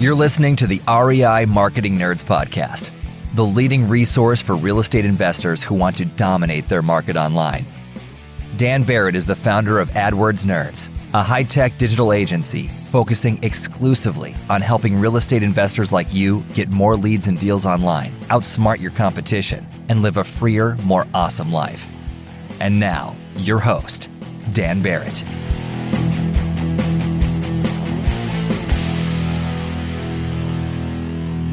You're listening to the REI Marketing Nerds Podcast, the leading resource for real estate investors who want to dominate their market online. Dan Barrett is the founder of AdWords Nerds, a high-tech digital agency focusing exclusively on helping real estate investors like you get more leads and deals online, outsmart your competition, and live a freer, more awesome life. And now, your host, Dan Barrett.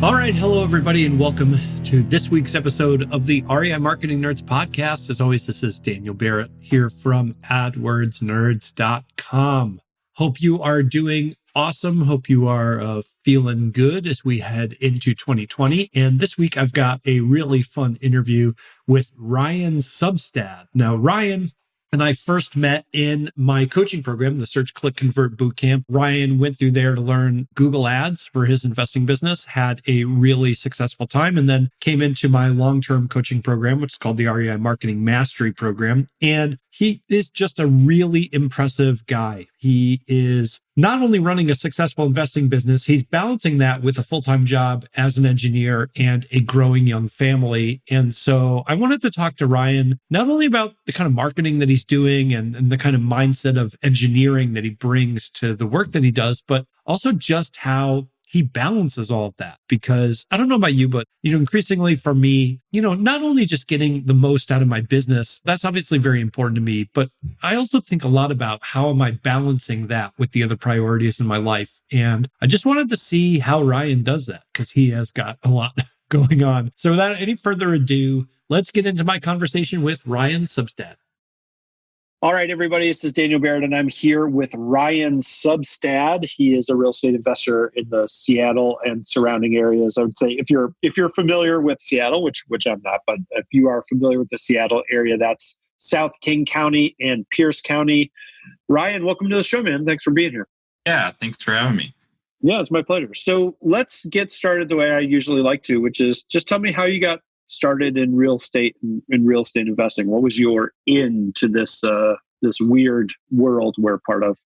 All right. Hello, everybody, and welcome to this week's episode of the REI Marketing Nerds Podcast. As always, this is Daniel Barrett here from AdWordsNerds.com. Hope you are doing awesome. Hope you are feeling good as we head into 2020. And this week, I've got a really fun interview with Ryan Substand. Now, Ryan and I first met in my coaching program, the Search, Click, Convert Bootcamp. Ryan went through there to learn Google Ads for his investing business, had a really successful time, and then came into my long-term coaching program, which is called the REI Marketing Mastery Program. And he is just a really impressive guy. He is not only running a successful investing business, he's balancing that with a full-time job as an engineer and a growing young family. And so I wanted to talk to Ryan, not only about the kind of marketing that he's doing and the kind of mindset of engineering that he brings to the work that he does, but also just how he balances all of that. Because I don't know about you, but, increasingly for me, not only just getting the most out of my business, that's obviously very important to me, but I also think a lot about how am I balancing that with the other priorities in my life. And I just wanted to see how Ryan does that because he has got a lot going on. So without any further ado, let's get into my conversation with Ryan Substand. All right, everybody, this is Daniel Barrett, and I'm here with Ryan Substand. He is a real estate investor in the Seattle and surrounding areas. I would say if you're familiar with Seattle, which I'm not, but if you are familiar with the Seattle area, that's South King County and Pierce County. Ryan, welcome to the show, man. Thanks for being here. Yeah, thanks for having me. Yeah, it's my pleasure. So let's get started the way I usually like to, which is just tell me how you got started in real estate and in real estate investing. What was your into this weird world we're part of?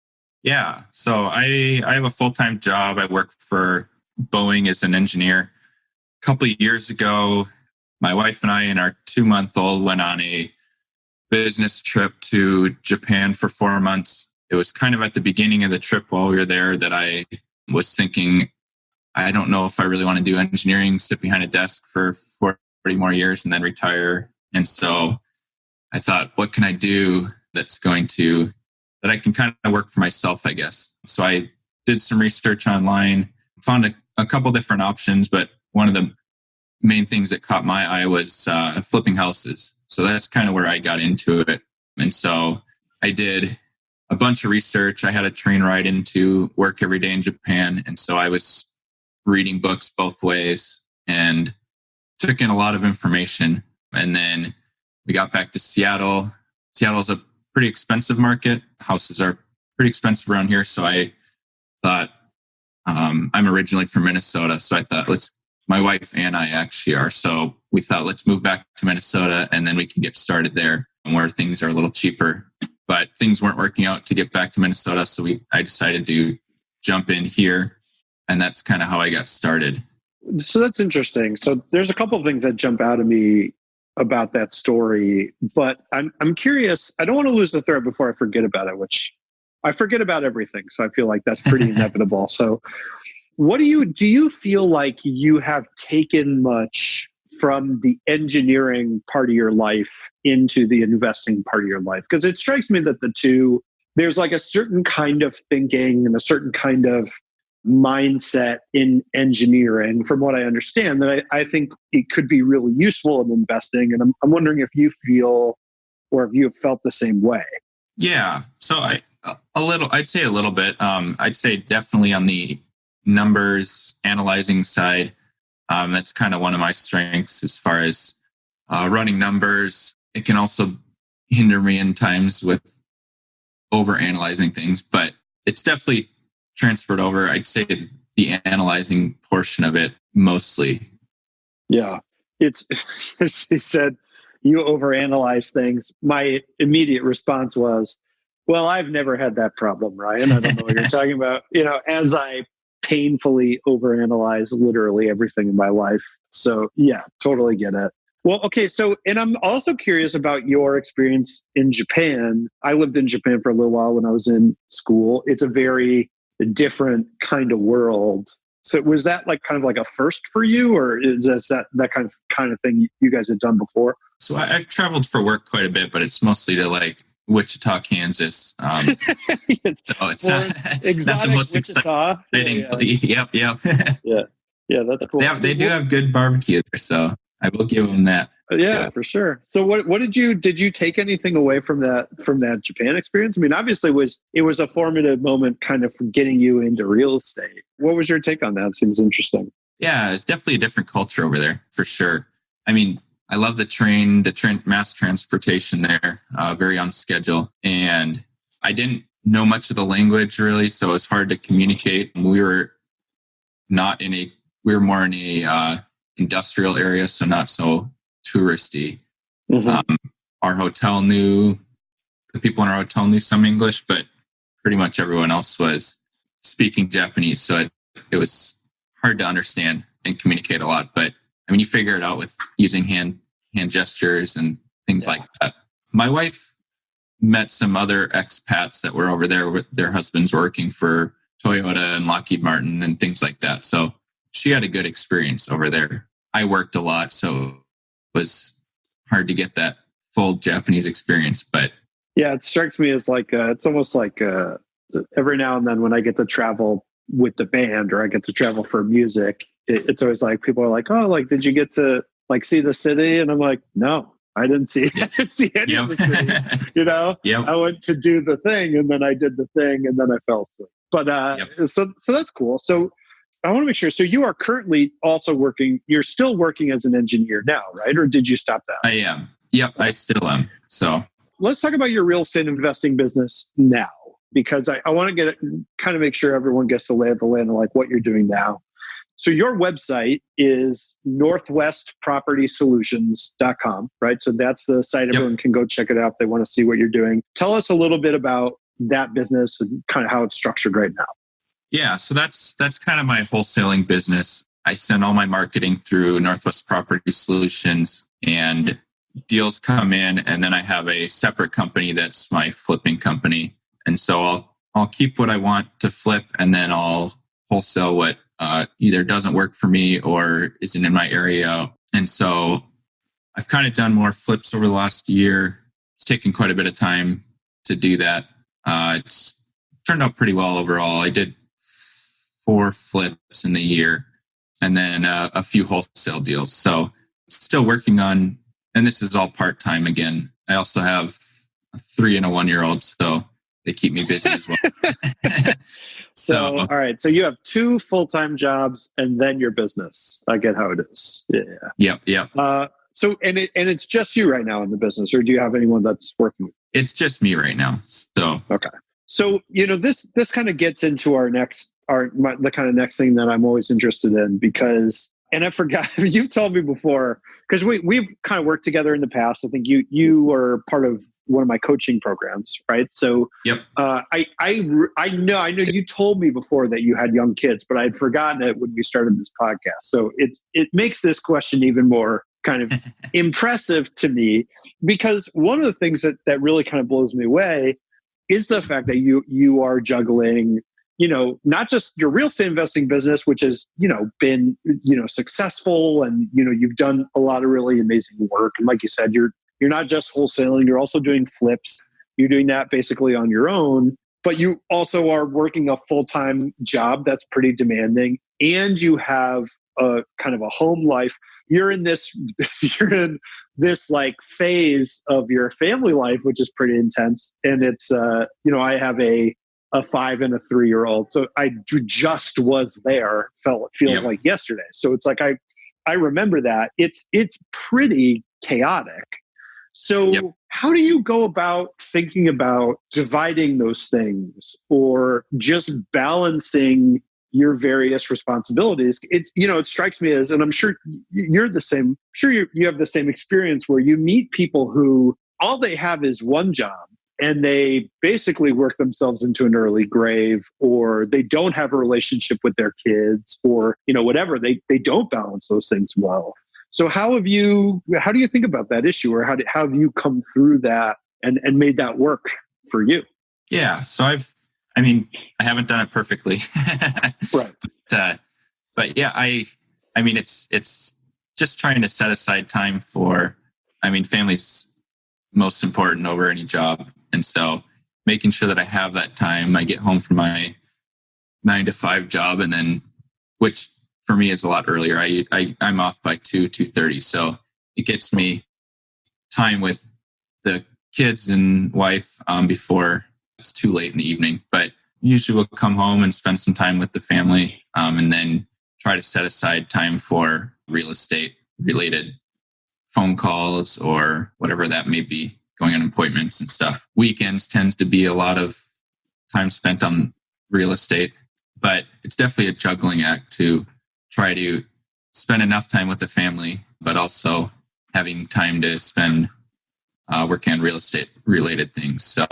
Yeah, so I have a full-time job. I work for Boeing as an engineer. A couple of years ago, my wife and I and our 2-month-old went on a business trip to Japan for 4 months. It was kind of at the beginning of the trip while we were there that I was thinking, I don't know if I really want to do engineering, sit behind a desk for 40 more years and then retire. And so I thought, what can I do that I can kind of work for myself, I guess. So I did some research online, found a couple different options, but one of the main things that caught my eye was flipping houses. So that's kind of where I got into it. And so I did a bunch of research. I had a train ride into work every day in Japan. And so I was reading books both ways and took in a lot of information. And then we got back to Seattle. Seattle's a pretty expensive market. Houses are pretty expensive around here. So I thought, I'm originally from Minnesota. So I thought, my wife and I actually are. So we thought, let's move back to Minnesota and then we can get started there where things are a little cheaper. But things weren't working out to get back to Minnesota. So I decided to jump in here. And that's kind of how I got started. So that's interesting. So there's a couple of things that jump out at me about that story, but I'm curious. I don't want to lose the thread before I forget about it, which I forget about everything. So I feel like that's pretty inevitable. So do you feel like you have taken much from the engineering part of your life into the investing part of your life? Because it strikes me that there's like a certain kind of thinking and a certain kind of mindset in engineering, from what I understand, that I think it could be really useful in investing. And I'm wondering if you feel, or if you have felt the same way. Yeah. So I'd say a little bit. I'd say definitely on the numbers analyzing side. That's kind of one of my strengths as far as running numbers. It can also hinder me in times with over analyzing things, but it's definitely transferred over. I'd say the analyzing portion of it mostly. Yeah. It's, he said, you overanalyze things. My immediate response was, well, I've never had that problem, Ryan. I don't know what you're talking about. As I painfully overanalyze literally everything in my life. So yeah, totally get it. Well, okay. So, and I'm also curious about your experience in Japan. I lived in Japan for a little while when I was in school. It's a very different kind of world. So was that like kind of like a first for you, or is that kind of thing you guys had done before? So I've traveled for work quite a bit, but it's mostly to like Wichita, Kansas. So it's not the most Wichita. exciting. Yep. Yeah, that's cool. They do have good barbecue there, so I will give them that. Yeah, for sure. So what did you take anything away from that Japan experience? I mean, obviously it was a formative moment kind of for getting you into real estate. What was your take on that? It seems interesting. Yeah, it's definitely a different culture over there for sure. I mean, I love the train mass transportation there, very on schedule. And I didn't know much of the language really, so it's hard to communicate. We were more in a industrial area, so not so touristy. Mm-hmm. The people in our hotel knew some English, but pretty much everyone else was speaking Japanese. So it was hard to understand and communicate a lot. But I mean, you figure it out with using hand gestures and things like that. My wife met some other expats that were over there with their husbands working for Toyota and Lockheed Martin and things like that. So she had a good experience over there. I worked a lot, so it was hard to get that full Japanese experience. But yeah, it strikes me as like it's almost like every now and then when I get to travel with the band or I get to travel for music, it's always like people are like, "Oh, like did you get to like see the city?" And I'm like, "No, I didn't see any of the city." You know, I went to do the thing, and then I did the thing, and then I fell asleep. But so that's cool. So I want to make sure. So you are currently also working. You're still working as an engineer now, right? Or did you stop that? I am. Yep, I still am. So let's talk about your real estate investing business now, because I want to kind of make sure everyone gets the lay of the land of like what you're doing now. So your website is northwestpropertysolutions.com, right? So that's the site. Everyone can go check it out if they want to see what you're doing. Tell us a little bit about that business and kind of how it's structured right now. Yeah, so that's kind of my wholesaling business. I send all my marketing through Northwest Property Solutions, and deals come in, and then I have a separate company that's my flipping company. And so I'll keep what I want to flip, and then I'll wholesale what either doesn't work for me or isn't in my area. And so I've kind of done more flips over the last year. It's taken quite a bit of time to do that. It's turned out pretty well overall. I did 4 flips in the year and then a few wholesale deals. So still working on, and this is all part-time again. I also have a 3 and a 1-year-old, so they keep me busy as well. So all right. So you have 2 full-time jobs and then your business. I get how it is. Yeah. Yep. So it's just you right now in the business, or do you have anyone that's working with you? It's just me right now. So okay. So this kind of gets into the kind of next thing that I'm always interested in, because, and I forgot, you've told me before, because we've kind of worked together in the past. I think you were part of one of my coaching programs, right? So I know you told me before that you had young kids, but I'd forgotten it when we started this podcast. So it makes this question even more kind of impressive to me, because one of the things that really kind of blows me away is the fact that you are juggling, not just your real estate investing business, which has, been, successful, and, you've done a lot of really amazing work. And like you said, you're not just wholesaling, you're also doing flips. You're doing that basically on your own, but you also are working a full-time job that's pretty demanding, and you have a kind of a home life. You're in this like phase of your family life, which is pretty intense. And it's, I have a 5 and a 3-year-old. So I just was there, feels like yesterday. So it's like, I remember that it's pretty chaotic. So how do you go about thinking about dividing those things, or just balancing your various responsibilities? It strikes me as, and I'm sure you're the same, you have the same experience, where you meet people who all they have is one job, and they basically work themselves into an early grave, or they don't have a relationship with their kids, or, whatever, they don't balance those things well. So how do you think about that issue, or how have you come through that and made that work for you? Yeah. So I haven't done it perfectly. Right. But yeah, it's just trying to set aside time for, family's most important over any job. And so making sure that I have that time. I get home from my 9 to 5 job, and then, which for me is a lot earlier. I'm off by 2:30. So it gets me time with the kids and wife before it's too late in the evening. But usually we'll come home and spend some time with the family, and then try to set aside time for real estate related phone calls or whatever that may be, going on appointments and stuff. Weekends tends to be a lot of time spent on real estate, but it's definitely a juggling act to try to spend enough time with the family, but also having time to spend working on real estate related things. So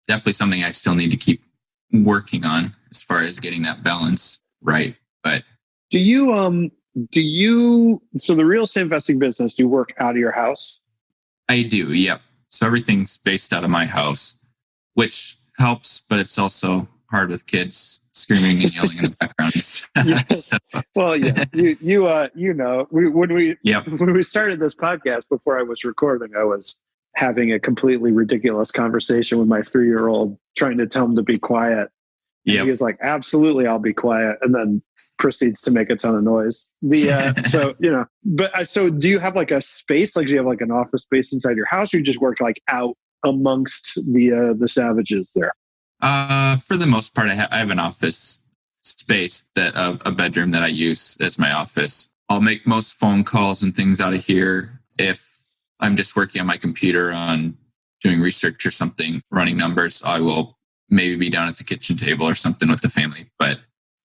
definitely something I still need to keep working on as far as getting that balance right. But so the real estate investing business, do you work out of your house? I do. Yep. So everything's based out of my house, which helps, but it's also hard with kids screaming and yelling in the background. Yes. So. Well, yeah, when we started this podcast, before I was recording, I was having a completely ridiculous conversation with my 3-year-old, trying to tell him to be quiet. Yep. He was like, absolutely, I'll be quiet. And then proceeds to make a ton of noise. So do you have like a space? Like, do you have like an office space inside your house, or you just work like out amongst the savages there? For the most part, I have an office space, that a bedroom that I use as my office. I'll make most phone calls and things out of here. If I'm just working on my computer on doing research or something, running numbers, I will maybe be down at the kitchen table or something with the family. But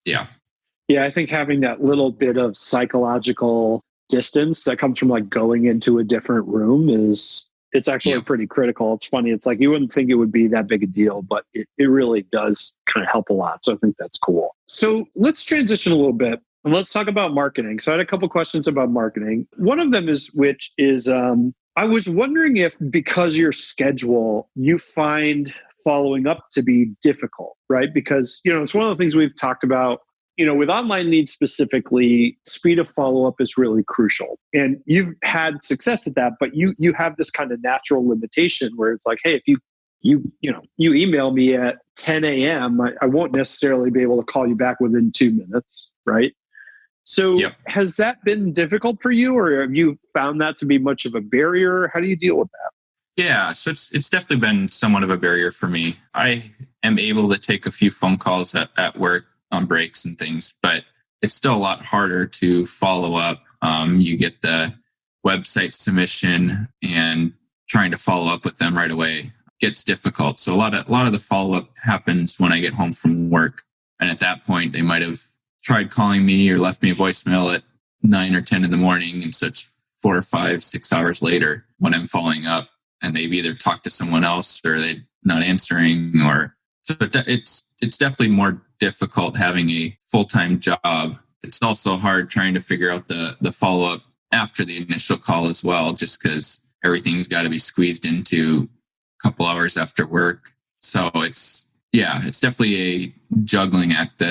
yeah. Yeah, I think having that little bit of psychological distance that comes from like going into a different room it's actually pretty critical. It's funny. It's like, you wouldn't think it would be that big a deal, but it really does kind of help a lot. So I think that's cool. So let's transition a little bit and let's talk about marketing. So I had a couple questions about marketing. One of them is I was wondering if, because your schedule, you find following up to be difficult, right? Because, it's one of the things we've talked about, with online leads specifically, speed of follow-up is really crucial. And you've had success at that, but you have this kind of natural limitation where it's like, hey, if you email me at 10 a.m., I won't necessarily be able to call you back within 2 minutes, right? So Has that been difficult for you, or have you found that to be much of a barrier? How do you deal with that? Yeah, so it's definitely been somewhat of a barrier for me. I am able to take a few phone calls at work on breaks and things, but it's still a lot harder to follow up. You get the website submission, and trying to follow up with them right away gets difficult. So a lot of the follow up happens when I get home from work, and at that point they might have tried calling me or left me a voicemail at 9 or 10 in the morning, and such 4 or 5, 6 hours later when I'm following up, and they've either talked to someone else or they're not answering, or so it's definitely more difficult having a full-time job. It's also hard trying to figure out the follow-up after the initial call as well, just because everything's got to be squeezed into a couple hours after work. So it's definitely a juggling act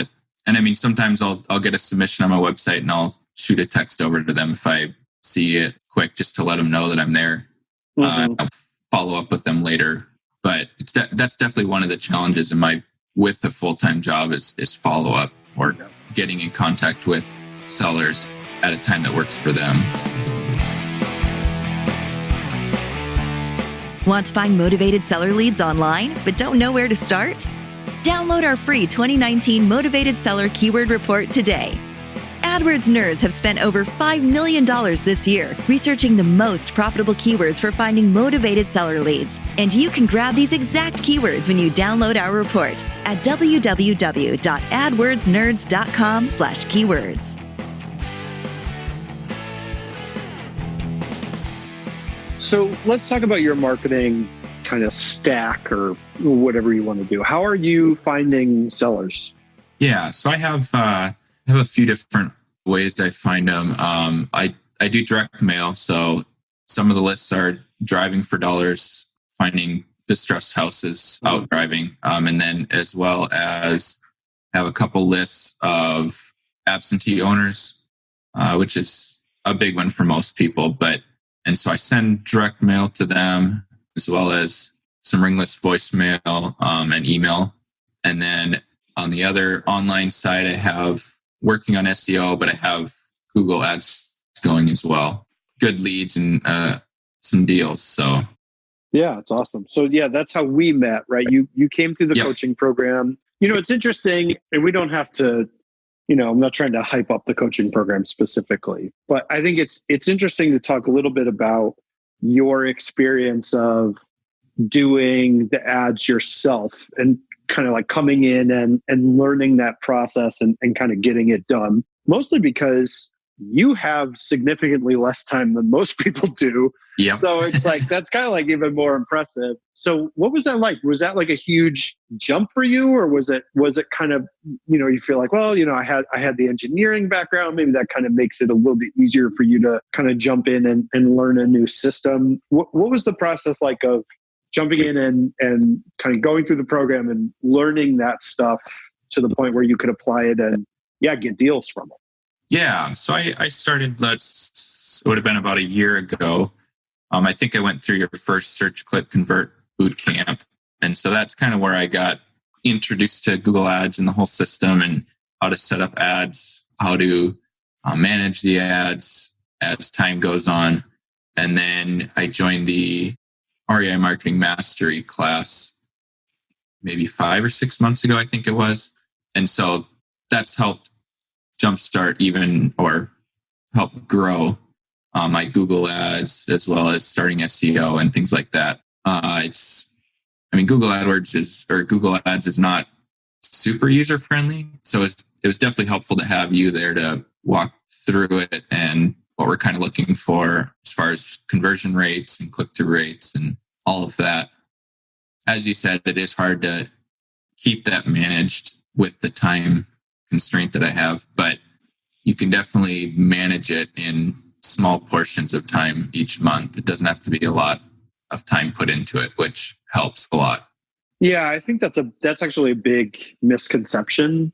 sometimes I'll get a submission on my website and I'll shoot a text over to them if I see it quick, just to let them know that I'm there. I'll follow up with them later. But that's definitely one of the challenges with the full-time job is follow up, or getting in contact with sellers at a time that works for them. Want to find motivated seller leads online, but don't know where to start? Download our free 2019 Motivated Seller Keyword Report today. AdWords nerds have spent over $5 million this year researching the most profitable keywords for finding motivated seller leads. And you can grab these exact keywords when you download our report at www.adwordsnerds.com/keywords. So let's talk about your marketing kind of stack or whatever you want to do. How are you finding sellers? Yeah, so I have a few different ways I find them. I do direct mail, so some of the lists are driving for dollars, finding distressed houses out driving, and then as well as have a couple lists of absentee owners, which is a big one for most people. And so I send direct mail to them as well as some ringless voicemail and email. And then on the other online side, I have working on SEO, but I have Google ads going as well. Good leads and some deals. So yeah, it's awesome. So yeah, that's how we met, right? You came through the coaching program. It's interesting, and we don't have to, I'm not trying to hype up the coaching program specifically, but I think it's interesting to talk a little bit about your experience of doing the ads yourself and kind of like coming in and learning that process and kind of getting it done, mostly because you have significantly less time than most people do. Yeah. So it's like, that's kind of like even more impressive. So what was that like? Was that like a huge jump for you, or was it kind of, you feel like, well, I had the engineering background, maybe that kind of makes it a little bit easier for you to kind of jump in and learn a new system. What was the process like of jumping in and kind of going through the program and learning that stuff to the point where you could apply it and get deals from it? Yeah. So I started, it would have been about a year ago. I think I went through your first Search, Click, Convert boot camp. And so that's kind of where I got introduced to Google Ads and the whole system and how to set up ads, how to manage the ads as time goes on. And then I joined the REI Marketing Mastery class maybe 5 or 6 months ago, I think it was. And so that's helped jumpstart or help grow my Google ads, as well as starting SEO and things like that. Google Ads is not super user friendly. So it was definitely helpful to have you there to walk through it and what we're kind of looking for as far as conversion rates and click-through rates and all of that. As you said, it is hard to keep that managed with the time constraint that I have, but you can definitely manage it in small portions of time each month. It doesn't have to be a lot of time put into it, which helps a lot. Yeah, I think that's actually a big misconception,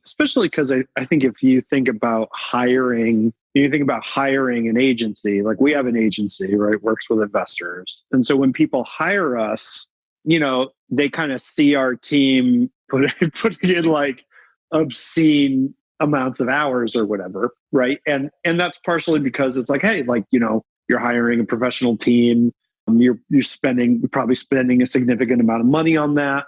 especially because I think if you think about hiring an agency, like we have an agency, right, works with investors. And so when people hire us, they kind of see our team putting in like obscene amounts of hours or whatever, right? And that's partially because it's like, hey, like, you're hiring a professional team, you're probably spending a significant amount of money on that.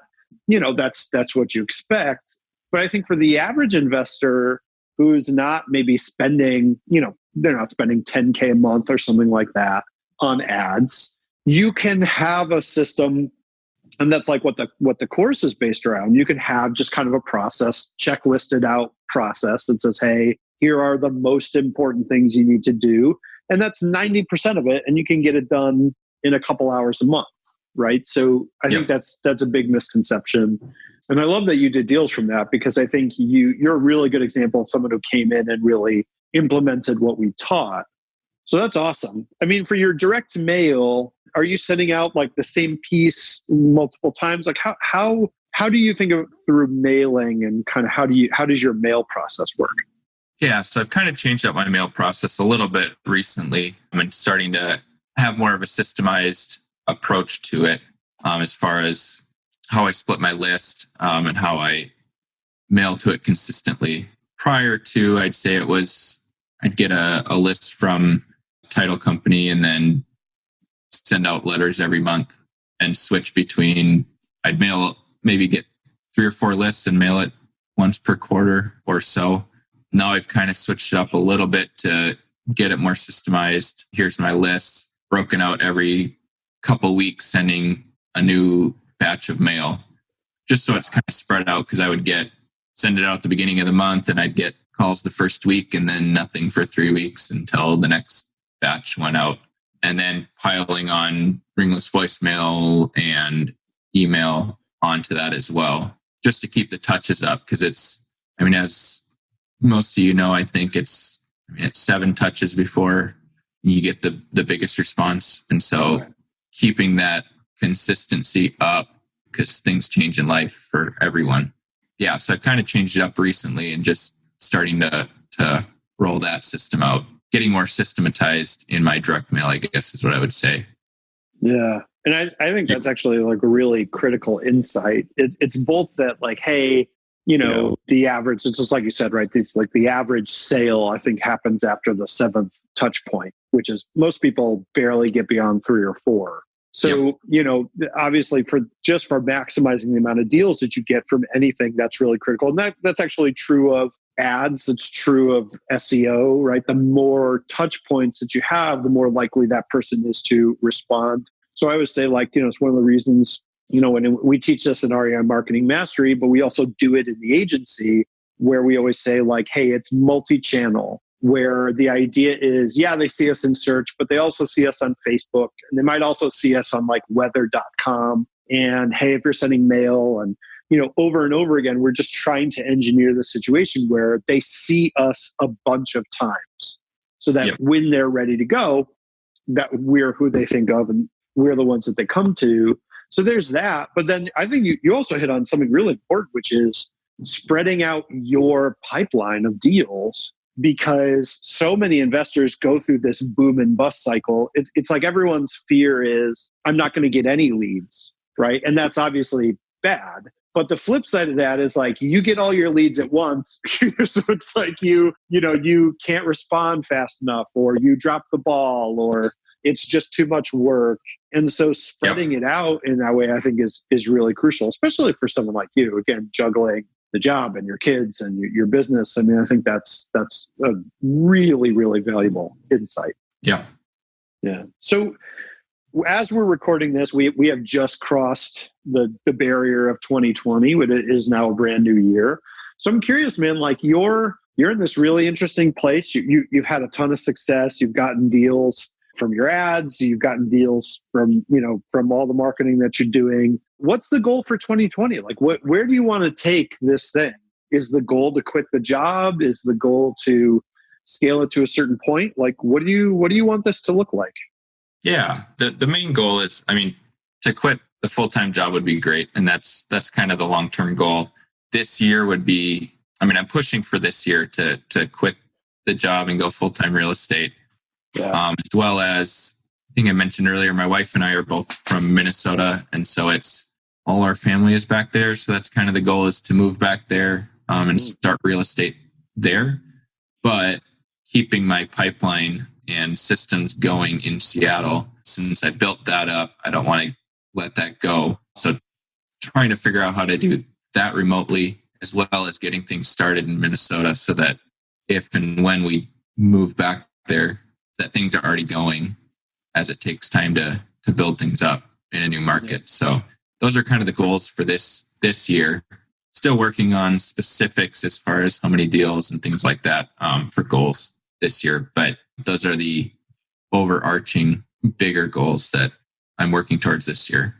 That's what you expect. But I think for the average investor who's not maybe spending, they're not spending $10K a month or something like that on ads, you can have a system. And that's like what the course is based around. You can have just kind of a process, checklisted out process that says, hey, here are the most important things you need to do. And that's 90% of it. And you can get it done in a couple hours a month, right? So I think that's a big misconception. And I love that you did deals from that, because I think you're a really good example of someone who came in and really implemented what we taught. So that's awesome. I mean, for your direct mail, are you sending out like the same piece multiple times? Like how do you think of it through mailing, and kind of how does your mail process work? Yeah, so I've kind of changed up my mail process a little bit recently. I'm starting to have more of a systemized approach to it, as far as how I split my list and how I mail to it consistently. Prior to, I'd say I'd get a list from a title company and then send out letters every month and switch between, I'd maybe get 3 or 4 lists and mail it once per quarter or so. Now I've kind of switched it up a little bit to get it more systemized. Here's my list, broken out every couple weeks, sending a new batch of mail, just so it's kind of spread out, because I would send it out at the beginning of the month and I'd get calls the first week and then nothing for 3 weeks until the next batch went out. and then piling on ringless voicemail and email onto that as well, just to keep the touches up. Because as most of you know, I think it's 7 touches before you get the biggest response. And so keeping that consistency up, because things change in life for everyone. Yeah, so I've kind of changed it up recently and just starting to roll that system out, getting more systematized in my direct mail, I guess is what I would say. Yeah. And I think that's actually like a really critical insight. It's both that like, hey, the average, it's just like you said, right? It's like the average sale, I think, happens after the 7th touch point, which is most people barely get beyond 3 or 4. So, obviously for maximizing the amount of deals that you get from anything, that's really critical. And that's actually true of ads. It's true of SEO, right? The more touch points that you have, the more likely that person is to respond. So I always say, like, it's one of the reasons, when we teach this in REI Marketing Mastery, but we also do it in the agency, where we always say, like, hey, it's multi-channel, where the idea is, they see us in search, but they also see us on Facebook, and they might also see us on like weather.com. And hey, if you're sending mail, and over and over again, we're just trying to engineer the situation where they see us a bunch of times, so that when they're ready to go, that we're who they think of and we're the ones that they come to. So there's that. But then I think you also hit on something really important, which is spreading out your pipeline of deals, because so many investors go through this boom and bust cycle. It's like everyone's fear is, I'm not going to get any leads, right? And that's obviously bad. But the flip side of that is like, you get all your leads at once. So it's like you can't respond fast enough, or you drop the ball, or it's just too much work. And so spreading it out in that way, I think is really crucial, especially for someone like you, again, juggling the job and your kids and your business. I mean, I think that's a really, really valuable insight. Yeah. Yeah. So as we're recording this, we have just crossed the barrier of 2020, which is now a brand new year. So I'm curious, man, like you're in this really interesting place. You've had a ton of success. You've gotten deals from your ads. You've gotten deals from all the marketing that you're doing. What's the goal for 2020? Like where do you want to take this thing? Is the goal to quit the job? Is the goal to scale it to a certain point? Like, what do you want this to look like? Yeah, the main goal is, to quit the full-time job would be great. And that's kind of the long-term goal. This year would be, I'm pushing for this year to quit the job and go full-time real estate. Yeah. As well as, I think I mentioned earlier, my wife and I are both from Minnesota. And so it's all our family is back there. So that's kind of the goal, is to move back there and start real estate there. But keeping my pipeline and systems going in Seattle, since I built that up, I don't want to let that go. So trying to figure out how to do that remotely, as well as getting things started in Minnesota, so that if and when we move back there, that things are already going, as it takes time to build things up in a new market. So those are kind of the goals for this year. Still working on specifics as far as how many deals and things like that for goals this year. But those are the overarching bigger goals that I'm working towards this year.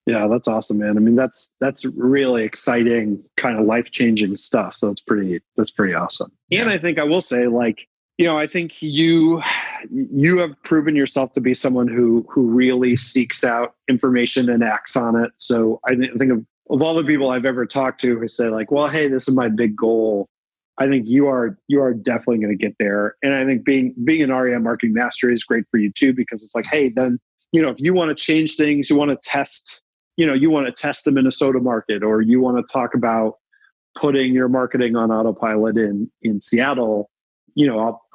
Yeah, that's awesome, man. I mean, that's really exciting, kind of life-changing stuff. So that's pretty awesome. Yeah. And I think I will say, like, I think you have proven yourself to be someone who really seeks out information and acts on it. So I think of all the people I've ever talked to who say like, well, hey, this is my big goal. I think you are definitely going to get there. And I think being an REI Marketing Mastery is great for you too, because it's like, hey, then, if you want to change things, you want to test, the Minnesota market, or you want to talk about putting your marketing on autopilot in Seattle,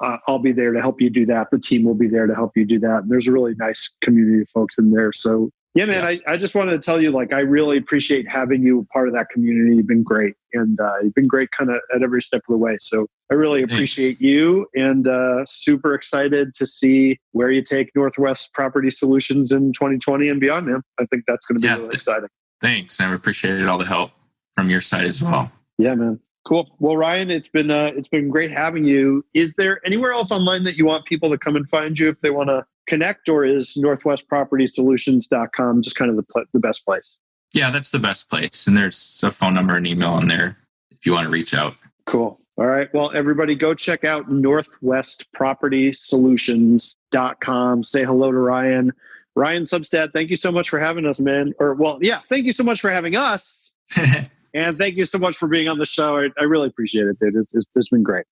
I'll be there to help you do that. The team will be there to help you do that. And there's a really nice community of folks in there. So yeah, man, I just wanted to tell you, like, I really appreciate having you part of that community. You've been great, and you've been great kind of at every step of the way. So I really appreciate you, and super excited to see where you take Northwest Property Solutions in 2020 and beyond, man. I think that's going to be really exciting. Thanks. I appreciated all the help from your side as well. Yeah, man. Cool. Well, Ryan, it's been great having you. Is there anywhere else online that you want people to come and find you if they want to connect, or is northwestpropertysolutions.com just kind of the best place? Yeah, that's the best place. And there's a phone number and email in there if you want to reach out. Cool. All right. Well, everybody go check out northwestpropertysolutions.com. Say hello to Ryan. Ryan Substand, thank you so much for having us, man. Thank you so much for having us. And thank you so much for being on the show. I really appreciate it, dude. It's been great.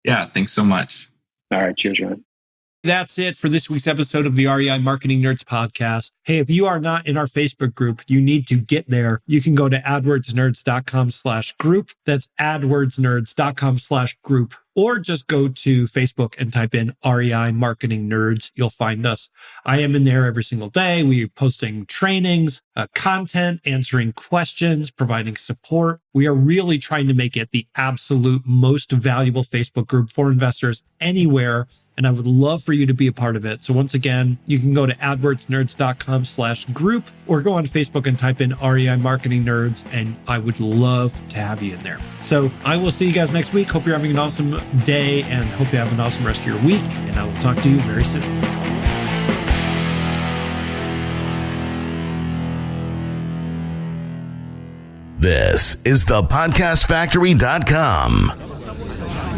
Yeah, thanks so much. All right. Cheers, Ryan. That's it for this week's episode of the REI Marketing Nerds podcast. Hey, if you are not in our Facebook group, you need to get there. You can go to adwordsnerds.com/group. That's adwordsnerds.com/group. Or just go to Facebook and type in REI Marketing Nerds. You'll find us. I am in there every single day. We're posting trainings, content, answering questions, providing support. We are really trying to make it the absolute most valuable Facebook group for investors anywhere. And I would love for you to be a part of it. So once again, you can go to adwordsnerds.com/group or go on Facebook and type in REI Marketing Nerds, and I would love to have you in there. So I will see you guys next week. Hope you're having an awesome day and hope you have an awesome rest of your week. And I will talk to you very soon. This is thepodcastfactory.com.